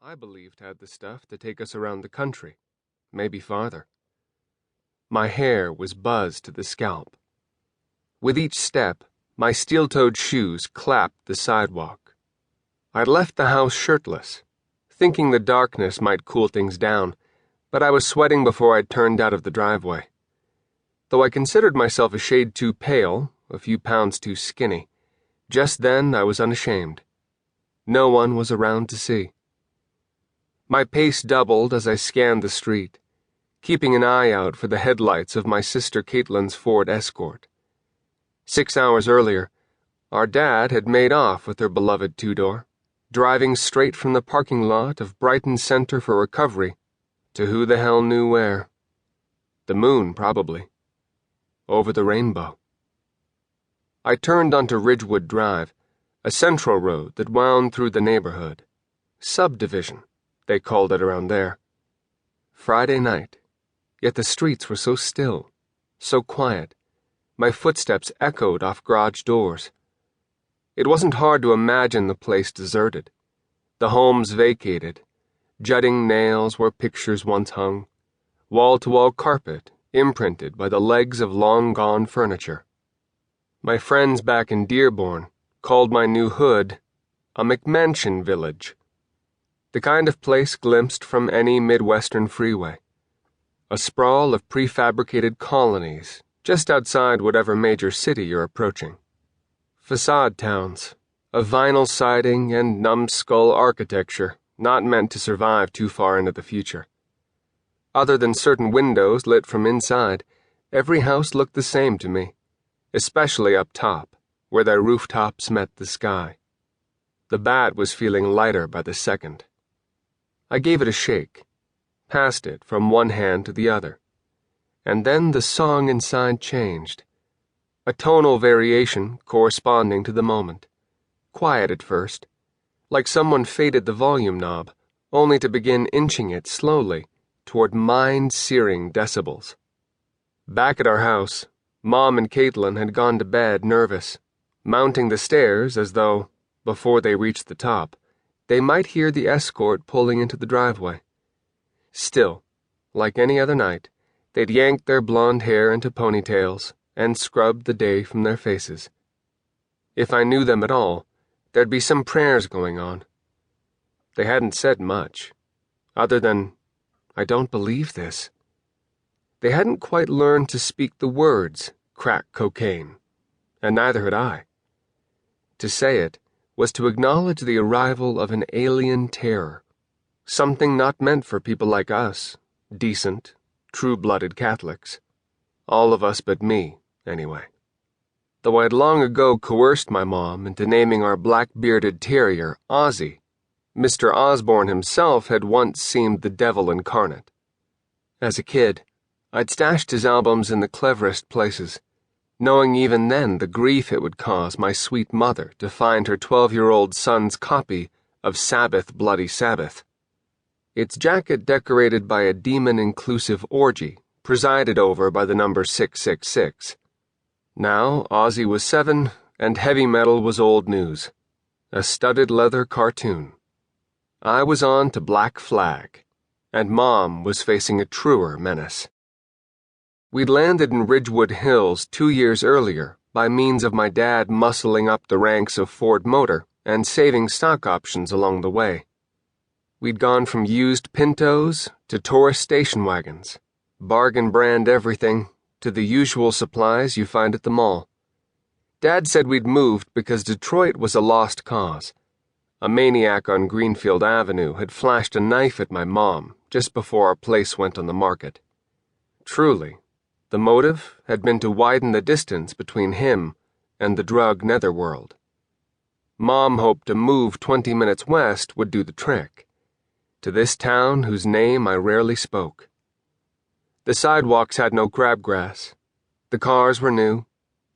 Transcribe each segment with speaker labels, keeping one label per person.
Speaker 1: I believed had the stuff to take us around the country, maybe farther. My hair was buzzed to the scalp. With each step, my steel-toed shoes clapped the sidewalk. I'd left the house shirtless, thinking the darkness might cool things down, but I was sweating before I'd turned out of the driveway. Though I considered myself a shade too pale, a few pounds too skinny, just then I was unashamed. No one was around to see. My pace doubled as I scanned the street, keeping an eye out for the headlights of my sister Caitlin's Ford Escort. 6 hours earlier, our dad had made off with her beloved two-door, driving straight from the parking lot of Brighton Center for Recovery to who the hell knew where. The moon, probably. Over the rainbow. I turned onto Ridgewood Drive, a central road that wound through the neighborhood. Subdivision, they called it around there. Friday night, yet the streets were so still, so quiet. My footsteps echoed off garage doors. It wasn't hard to imagine the place deserted, the homes vacated, jutting nails where pictures once hung, wall-to-wall carpet imprinted by the legs of long-gone furniture. My friends back in Dearborn called my new hood a McMansion village, the kind of place glimpsed from any Midwestern freeway, a sprawl of prefabricated colonies just outside whatever major city you're approaching. Facade towns, of vinyl siding and numbskull architecture not meant to survive too far into the future. Other than certain windows lit from inside, every house looked the same to me, especially up top, where their rooftops met the sky. The bat was feeling lighter by the second. I gave it a shake, passed it from one hand to the other, and then the song inside changed. A tonal variation corresponding to the moment. Quiet at first, like someone faded the volume knob, only to begin inching it slowly toward mind-searing decibels. Back at our house, Mom and Caitlin had gone to bed nervous, mounting the stairs as though, before they reached the top, they might hear the escort pulling into the driveway. Still, like any other night, they'd yanked their blonde hair into ponytails and scrubbed the day from their faces. If I knew them at all, there'd be some prayers going on. They hadn't said much, other than, "I don't believe this." They hadn't quite learned to speak the words, crack cocaine, and neither had I. To say it was to acknowledge the arrival of an alien terror, something not meant for people like us, decent, true-blooded Catholics. All of us but me, anyway. Though I'd long ago coerced my mom into naming our black-bearded terrier Ozzy, Mr. Osborne himself had once seemed the devil incarnate. As a kid, I'd stashed his albums in the cleverest places, knowing even then the grief it would cause my sweet mother to find her 12-year-old son's copy of Sabbath Bloody Sabbath. Its jacket decorated by a demon-inclusive orgy presided over by the number 666. Now Ozzy was 7, and heavy metal was old news. A studded leather cartoon. I was on to Black Flag, and Mom was facing a truer menace. We'd landed in Ridgewood Hills 2 years earlier by means of my dad muscling up the ranks of Ford Motor and saving stock options along the way. We'd gone from used Pintos to tourist station wagons, bargain brand everything, to the usual supplies you find at the mall. Dad said we'd moved because Detroit was a lost cause. A maniac on Greenfield Avenue had flashed a knife at my mom just before our place went on the market. Truly, the motive had been to widen the distance between him and the drug netherworld. Mom hoped a move 20 minutes west would do the trick, to this town whose name I rarely spoke. The sidewalks had no crabgrass. The cars were new,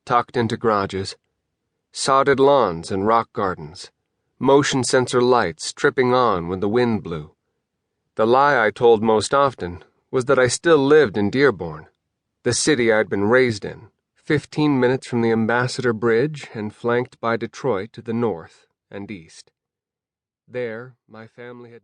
Speaker 1: tucked into garages, sodded lawns and rock gardens, motion sensor lights tripping on when the wind blew. The lie I told most often was that I still lived in Dearborn, the city I'd been raised in, 15 minutes from the Ambassador Bridge and flanked by Detroit to the north and east. There, my family had